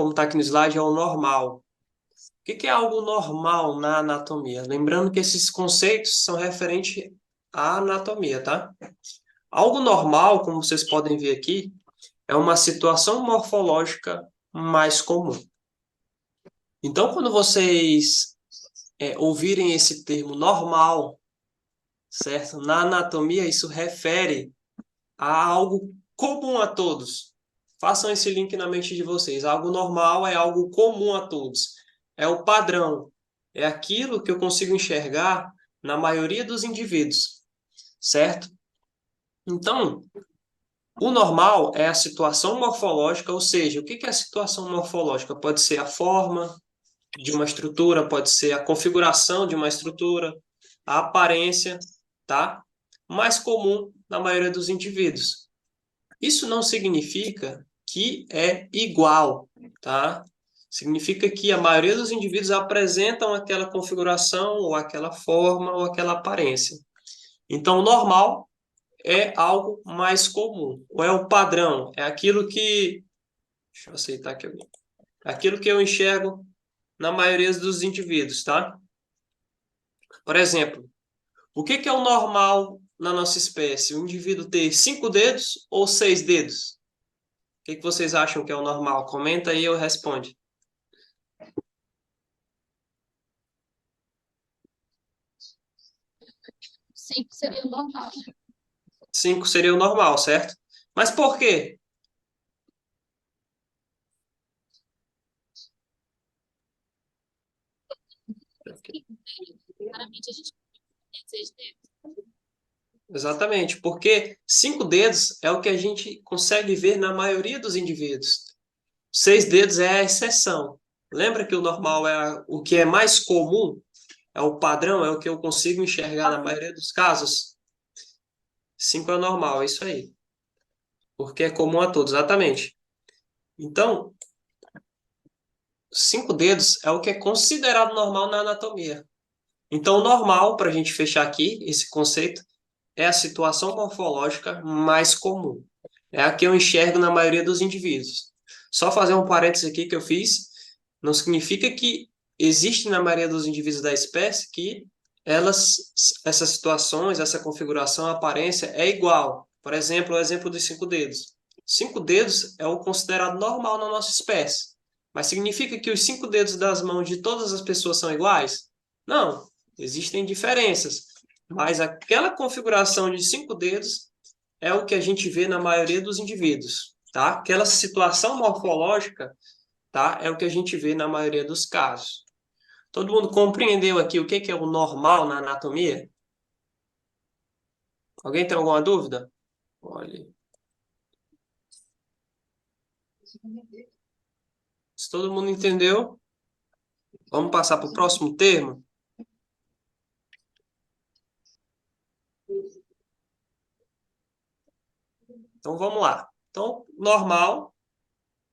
como está aqui no slide, é o normal. O que é algo normal na anatomia? Lembrando que esses conceitos são referentes à anatomia, tá? Algo normal, como vocês podem ver aqui, é uma situação morfológica mais comum. Então, quando vocês ouvirem esse termo normal, certo? Na anatomia, isso refere a algo comum a todos. Façam esse link na mente de vocês. Algo normal é algo comum a todos. É o padrão. É aquilo que eu consigo enxergar na maioria dos indivíduos, certo? Então, o normal é a situação morfológica, ou seja, o que é a situação morfológica? Pode ser a forma de uma estrutura, pode ser a configuração de uma estrutura, a aparência, tá? Mais comum na maioria dos indivíduos. Isso não significa que é igual, tá? Significa que a maioria dos indivíduos apresentam aquela configuração, ou aquela forma, ou aquela aparência. Então, o normal é algo mais comum, ou é o padrão, é aquilo que... Deixa eu aceitar aqui alguém. Aquilo que eu enxergo na maioria dos indivíduos, tá? Por exemplo, o que é o normal na nossa espécie? O indivíduo ter 5 dedos ou 6 dedos? O que vocês acham que é o normal? Comenta aí e eu respondo. 5 seria o normal. 5 seria o normal, certo? Mas por quê? Claramente a gente tem 6 dedos. Exatamente, porque 5 dedos é o que a gente consegue ver na maioria dos indivíduos. 6 dedos é a exceção. Lembra que o normal é o que é mais comum? É o padrão, é o que eu consigo enxergar na maioria dos casos? 5 é o normal, é isso aí. Porque é comum a todos, exatamente. Então, 5 dedos é o que é considerado normal na anatomia. Então, o normal, para a gente fechar aqui esse conceito, é a situação morfológica mais comum. É a que eu enxergo na maioria dos indivíduos. Só fazer um parênteses aqui que eu fiz, não significa que existe na maioria dos indivíduos da espécie que essas situações, essa configuração, a aparência é igual. Por exemplo, o exemplo dos 5 dedos. 5 dedos é o considerado normal na nossa espécie. Mas significa que os 5 dedos das mãos de todas as pessoas são iguais? Não, existem diferenças. Mas aquela configuração de 5 dedos é o que a gente vê na maioria dos indivíduos, tá? Aquela situação morfológica, tá? É o que a gente vê na maioria dos casos. Todo mundo compreendeu aqui o que é o normal na anatomia? Alguém tem alguma dúvida? Olha, se todo mundo entendeu, vamos passar para o próximo termo? Então vamos lá. Então, normal,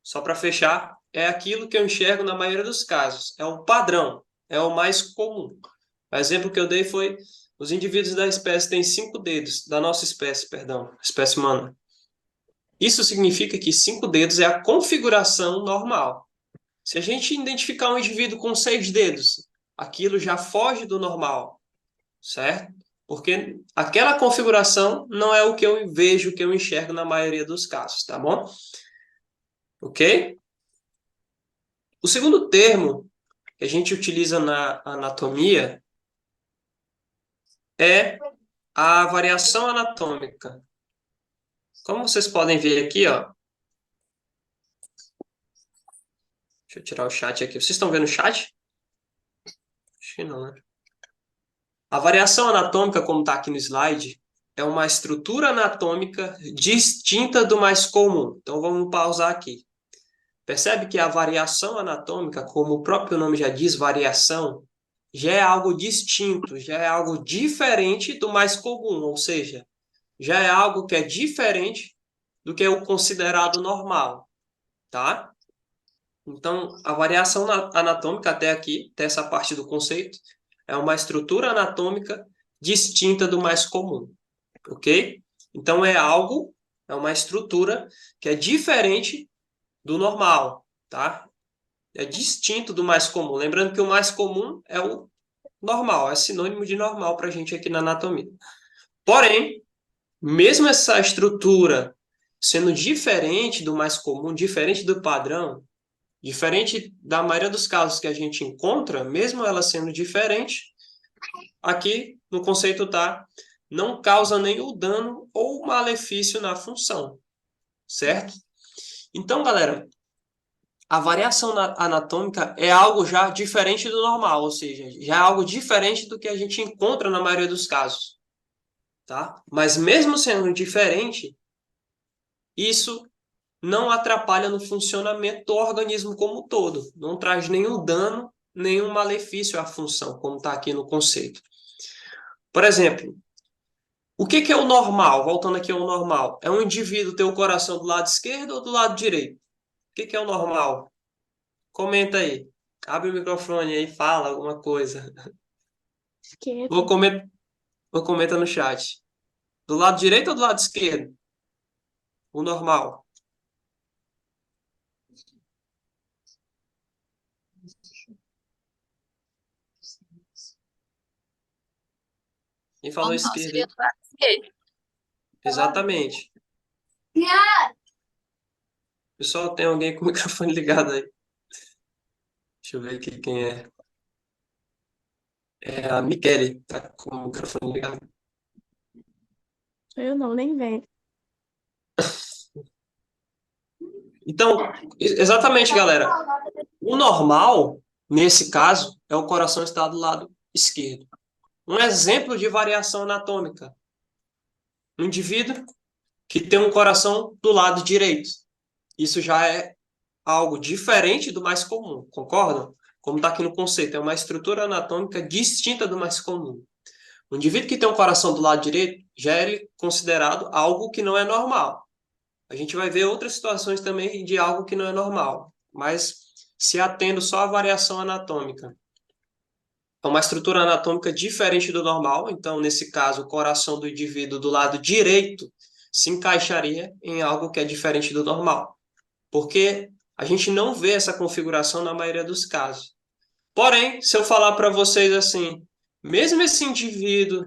só para fechar, é aquilo que eu enxergo na maioria dos casos. É o padrão, é o mais comum. O exemplo que eu dei foi: os indivíduos da espécie têm 5 dedos, da nossa espécie, perdão, espécie humana. Isso significa que 5 dedos é a configuração normal. Se a gente identificar um indivíduo com 6 dedos, aquilo já foge do normal, certo? Porque aquela configuração não é o que eu vejo, o que eu enxergo na maioria dos casos, tá bom? Ok? O segundo termo que a gente utiliza na anatomia é a variação anatômica. Como vocês podem ver aqui, ó. Deixa eu tirar o chat aqui. Vocês estão vendo o chat? Acho que não, né? A variação anatômica, como está aqui no slide, é uma estrutura anatômica distinta do mais comum. Então vamos pausar aqui. Percebe que a variação anatômica, como o próprio nome já diz, variação, já é algo distinto, já é algo diferente do mais comum, ou seja, já é algo que é diferente do que é o considerado normal, tá? Então, a variação anatômica até aqui, até essa parte do conceito, é uma estrutura anatômica distinta do mais comum, ok? Então, é algo, é uma estrutura que é diferente do normal, tá? É distinto do mais comum. Lembrando que o mais comum é o normal, é sinônimo de normal para a gente aqui na anatomia. Porém, mesmo essa estrutura sendo diferente do mais comum, diferente do padrão, diferente da maioria dos casos que a gente encontra, mesmo ela sendo diferente, aqui no conceito tá, não causa nenhum dano ou malefício na função, certo? Então, galera, a variação anatômica é algo já diferente do normal, ou seja, já é algo diferente do que a gente encontra na maioria dos casos, tá? Mas mesmo sendo diferente, isso não atrapalha no funcionamento do organismo como um todo, não traz nenhum dano, nenhum malefício à função, como está aqui no conceito. Por exemplo, o que é o normal? Voltando aqui ao normal, é um indivíduo ter o coração do lado esquerdo ou do lado direito? O que é o normal? Comenta aí. Abre o microfone aí, fala alguma coisa. Esquerda. Ou comenta, ou comenta no chat. Do lado direito ou do lado esquerdo? O normal. Quem falou Normal esquerdo seria aí? do lado esquerdo. Exatamente. Pessoal, tem alguém com o microfone ligado aí? Deixa eu ver aqui quem é. É a Michele, tá com o microfone ligado. Eu não, nem vem. Então, exatamente, galera. O normal, nesse caso, é o coração estar do lado esquerdo. Um exemplo de variação anatômica. Um indivíduo que tem um coração do lado direito. Isso já é algo diferente do mais comum, concordam? Como está aqui no conceito, é uma estrutura anatômica distinta do mais comum. O indivíduo que tem um coração do lado direito já é considerado algo que não é normal. A gente vai ver outras situações também de algo que não é normal, mas se atendo só à variação anatômica. É uma estrutura anatômica diferente do normal, então, nesse caso, o coração do indivíduo do lado direito se encaixaria em algo que é diferente do normal, porque a gente não vê essa configuração na maioria dos casos. Porém, se eu falar para vocês assim, mesmo esse indivíduo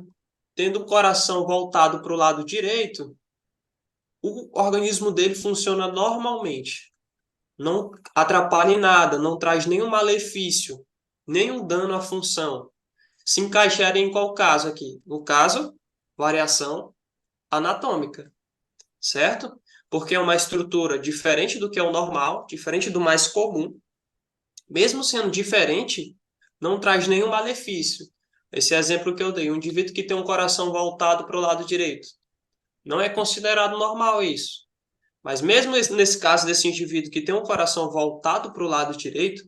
tendo o coração voltado para o lado direito, o organismo dele funciona normalmente. Não atrapalha em nada, não traz nenhum malefício, nenhum dano à função. Se encaixaria em qual caso aqui? No caso, variação anatômica, certo? Porque é uma estrutura diferente do que é o normal, diferente do mais comum. Mesmo sendo diferente, não traz nenhum malefício. Esse exemplo que eu dei, um indivíduo que tem um coração voltado para o lado direito. Não é considerado normal isso. Mas mesmo nesse caso desse indivíduo que tem um coração voltado para o lado direito,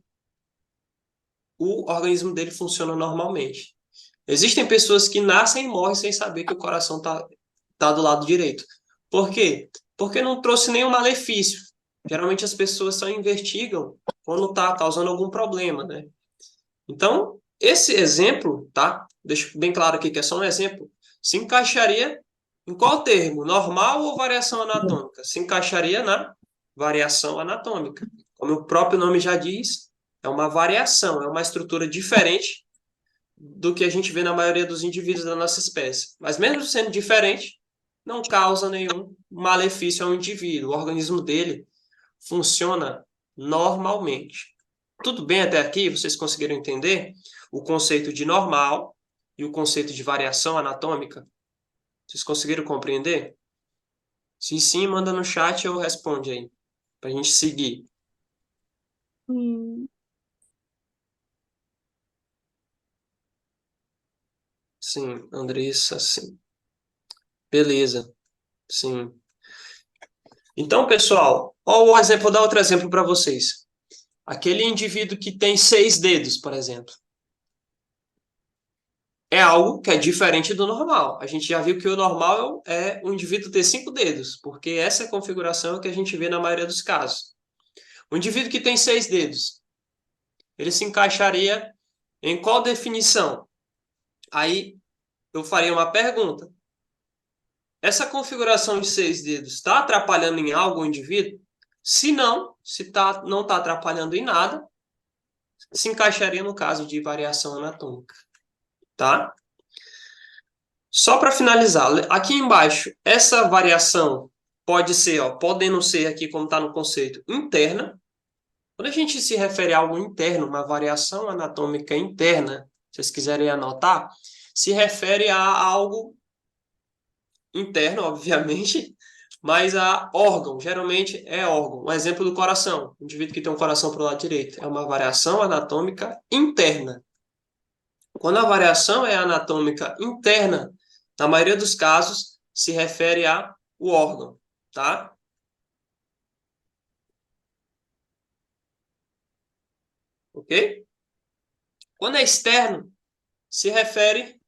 o organismo dele funciona normalmente. Existem pessoas que nascem e morrem sem saber que o coração tá do lado direito. Por quê? Porque não trouxe nenhum malefício. Geralmente as pessoas só investigam quando está causando algum problema, né? Então, esse exemplo, tá? Deixo bem claro aqui que é só um exemplo, se encaixaria em qual termo? Normal ou variação anatômica? Se encaixaria na variação anatômica. Como o próprio nome já diz, é uma variação, é uma estrutura diferente do que a gente vê na maioria dos indivíduos da nossa espécie. Mas mesmo sendo diferente, não causa nenhum malefício ao indivíduo. O organismo dele funciona normalmente. Tudo bem até aqui? Vocês conseguiram entender o conceito de normal e o conceito de variação anatômica? Vocês conseguiram compreender? Se sim, manda no chat ou responde aí, para a gente seguir. Hum. Sim, Andressa, sim. Beleza, sim. Então, pessoal, ó, o exemplo, vou dar outro exemplo para vocês. Aquele indivíduo que tem 6 dedos, por exemplo, é algo que é diferente do normal. A gente já viu que o normal é o indivíduo ter 5 dedos, porque essa é a configuração que a gente vê na maioria dos casos. O indivíduo que tem 6 dedos, ele se encaixaria em qual definição? Aí eu faria uma pergunta. Essa configuração de 6 dedos está atrapalhando em algo o indivíduo? Se não, se não está atrapalhando em nada, se encaixaria no caso de variação anatômica, tá? Só para finalizar, aqui embaixo, essa variação pode ser, ó, podendo ser aqui, como está no conceito, interna. Quando a gente se refere a algo interno, uma variação anatômica interna, se vocês quiserem anotar, se refere a algo interno, obviamente, mas a órgão, geralmente é órgão. Um exemplo do coração, o indivíduo que tem um coração para o lado direito, é uma variação anatômica interna. Quando a variação é anatômica interna, na maioria dos casos, se refere a o órgão, tá? Ok? Quando é externo, se refere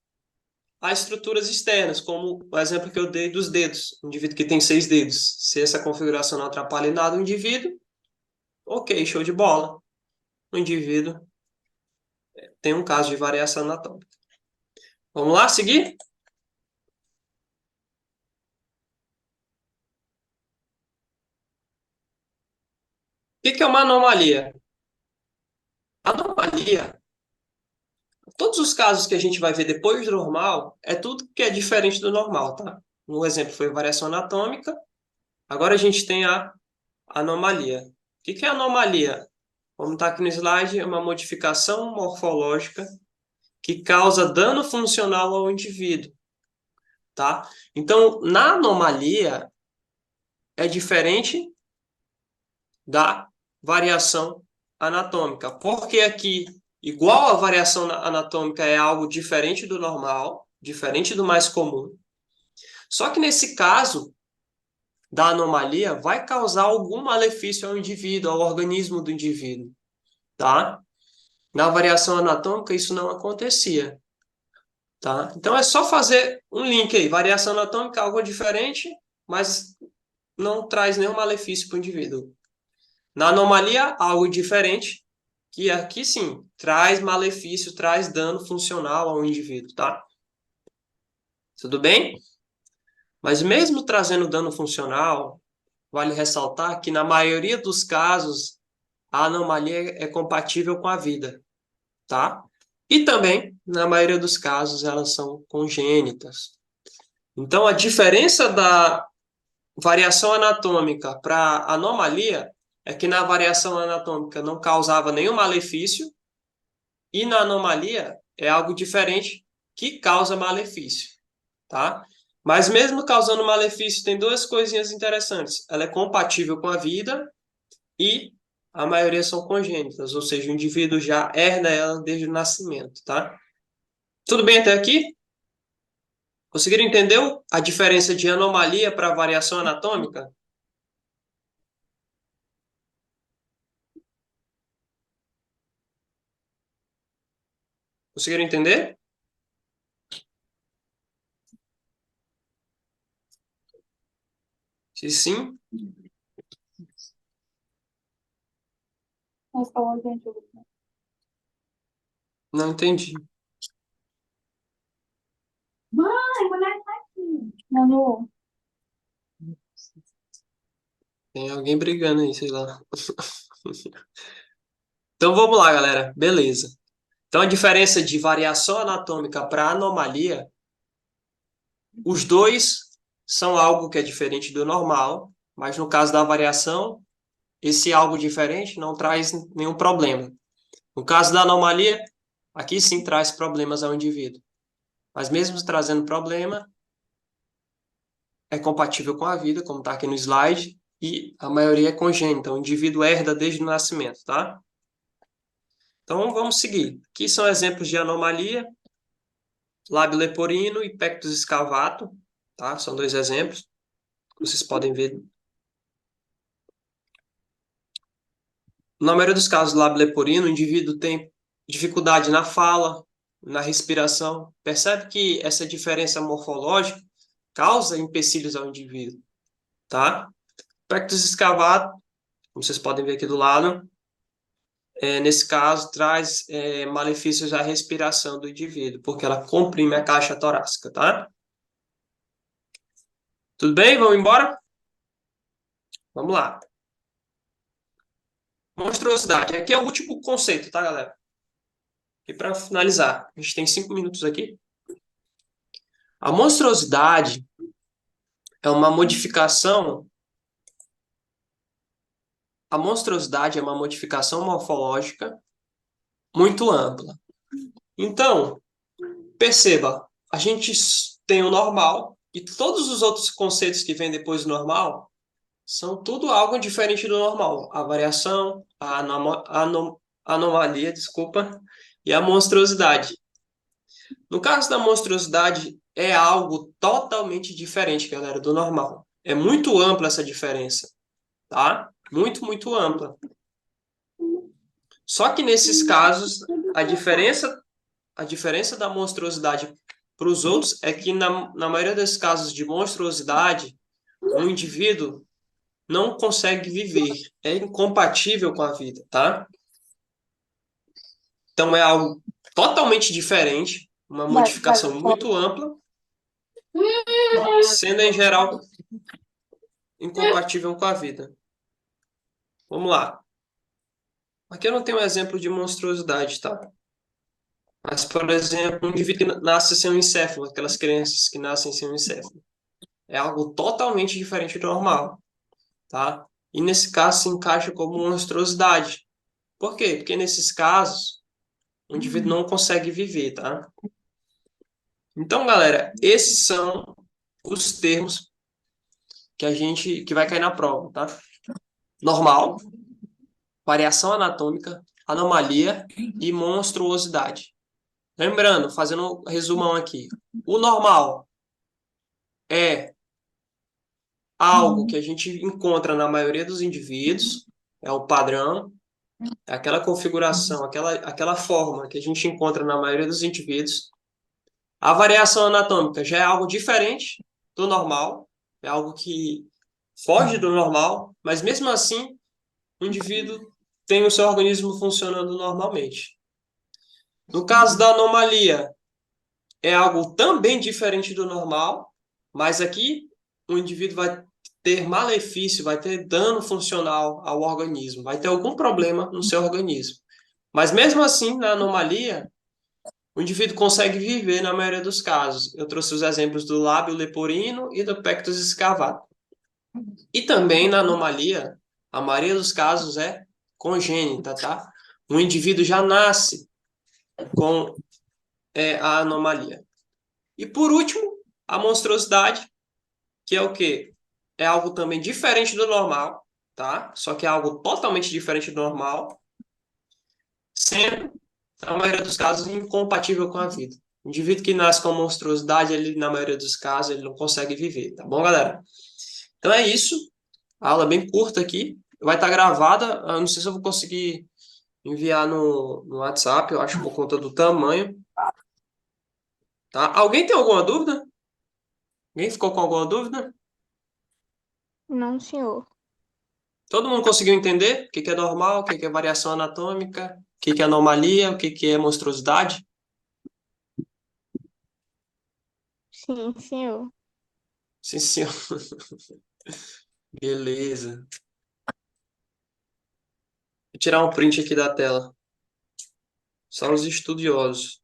a estruturas externas, como o exemplo que eu dei dos dedos. Um indivíduo que tem 6 dedos. Se essa configuração não atrapalha em nada o indivíduo, ok, show de bola. O indivíduo tem um caso de variação anatômica. Vamos lá, seguir? O que é uma anomalia? Anomalia, todos os casos que a gente vai ver depois do normal, é tudo que é diferente do normal, tá? Um exemplo foi a variação anatômica, agora a gente tem a anomalia. O que é anomalia? Como está aqui no slide, é uma modificação morfológica que causa dano funcional ao indivíduo, tá? Então, na anomalia, é diferente da variação anatômica, porque aqui, igual a variação anatômica é algo diferente do normal, diferente do mais comum, só que nesse caso da anomalia, vai causar algum malefício ao indivíduo, ao organismo do indivíduo, tá? Na variação anatômica, isso não acontecia, tá? Então, é só fazer um link aí. Variação anatômica é algo diferente, mas não traz nenhum malefício para o indivíduo. Na anomalia, algo diferente, que aqui sim, traz malefício, traz dano funcional ao indivíduo, tá? Tudo bem? Mas mesmo trazendo dano funcional, vale ressaltar que na maioria dos casos, a anomalia é compatível com a vida, tá? E também, na maioria dos casos, elas são congênitas. Então, a diferença da variação anatômica para anomalia é que na variação anatômica não causava nenhum malefício e na anomalia é algo diferente que causa malefício, tá? Mas mesmo causando malefício, tem duas coisinhas interessantes. Ela é compatível com a vida e a maioria são congênitas, ou seja, o indivíduo já herda ela desde o nascimento, tá? Tudo bem até aqui? Conseguiram entender a diferença de anomalia para variação anatômica? Conseguiram entender? Se sim, Mas falou, gente. não entendi. Mãe, mulher tá aqui. Manu. Tem alguém brigando aí, sei lá. Então vamos lá, galera. Beleza. Então a diferença de variação anatômica para anomalia, os dois são algo que é diferente do normal, mas no caso da variação, esse algo diferente não traz nenhum problema. No caso da anomalia, aqui sim traz problemas ao indivíduo. Mas mesmo trazendo problema, é compatível com a vida, como está aqui no slide, e a maioria é congênita. O indivíduo herda desde o nascimento, tá? Então vamos seguir. Aqui são exemplos de anomalia: lábio leporino e pectus escavato, tá? São dois exemplos que vocês podem ver. Na maioria dos casos, lábio leporino, o indivíduo tem dificuldade na fala, na respiração. Percebe que essa diferença morfológica causa empecilhos ao indivíduo, tá? Pectus escavato, como vocês podem ver aqui do lado, nesse caso, traz malefícios à respiração do indivíduo, porque ela comprime a caixa torácica, tá? Tudo bem? Vamos embora? Vamos lá. Monstruosidade. Aqui é o último conceito, tá, galera? E para finalizar, a gente tem 5 minutos aqui. A monstruosidade é uma modificação. A monstruosidade é uma modificação morfológica muito ampla. Então, perceba, a gente tem o normal e todos os outros conceitos que vêm depois do normal são tudo algo diferente do normal. A variação, a anomalia, desculpa, e a monstruosidade. No caso da monstruosidade, é algo totalmente diferente, galera, do normal. É muito ampla essa diferença, tá? Muito, muito ampla. Só que nesses casos, a diferença da monstruosidade para os outros é que, na maioria dos casos de monstruosidade, um indivíduo não consegue viver, é incompatível com a vida, tá? Então é algo totalmente diferente, uma modificação muito ampla, sendo em geral incompatível com a vida. Vamos lá. Aqui eu não tenho um exemplo de monstruosidade, tá? Mas, por exemplo, um indivíduo que nasce sem um encéfalo, aquelas crianças que nascem sem um encéfalo, é algo totalmente diferente do normal, tá? E nesse caso se encaixa como monstruosidade. Por quê? Porque nesses casos o indivíduo não consegue viver, tá? Então, galera, esses são os termos que vai cair na prova, tá? Normal, variação anatômica, anomalia e monstruosidade. Lembrando, fazendo um resumão aqui, o normal é algo que a gente encontra na maioria dos indivíduos, é o padrão, é aquela configuração, aquela forma que a gente encontra na maioria dos indivíduos. A variação anatômica já é algo diferente do normal, é algo que foge do normal, mas mesmo assim, o indivíduo tem o seu organismo funcionando normalmente. No caso da anomalia, é algo também diferente do normal, mas aqui o indivíduo vai ter malefício, vai ter dano funcional ao organismo, vai ter algum problema no seu organismo. Mas mesmo assim, na anomalia, o indivíduo consegue viver na maioria dos casos. Eu trouxe os exemplos do lábio leporino e do pectus escavato. E também na anomalia, a maioria dos casos é congênita, tá? O indivíduo já nasce com a anomalia. E por último, a monstruosidade, que é o quê? É algo também diferente do normal, tá? Só que é algo totalmente diferente do normal, sendo, na maioria dos casos, incompatível com a vida. O indivíduo que nasce com monstruosidade, ele, na maioria dos casos, ele não consegue viver, tá bom, galera? Então é isso. A aula é bem curta aqui. Vai estar gravada. Eu não sei se eu vou conseguir enviar no WhatsApp, eu acho, por conta do tamanho. Tá? Alguém tem alguma dúvida? Alguém ficou com alguma dúvida? Não, senhor. Todo mundo conseguiu entender o que é normal, o que é variação anatômica, o que é anomalia, o que é monstruosidade? Sim, senhor. Sim, senhor. Beleza. Vou tirar um print aqui da tela. Só os estudiosos.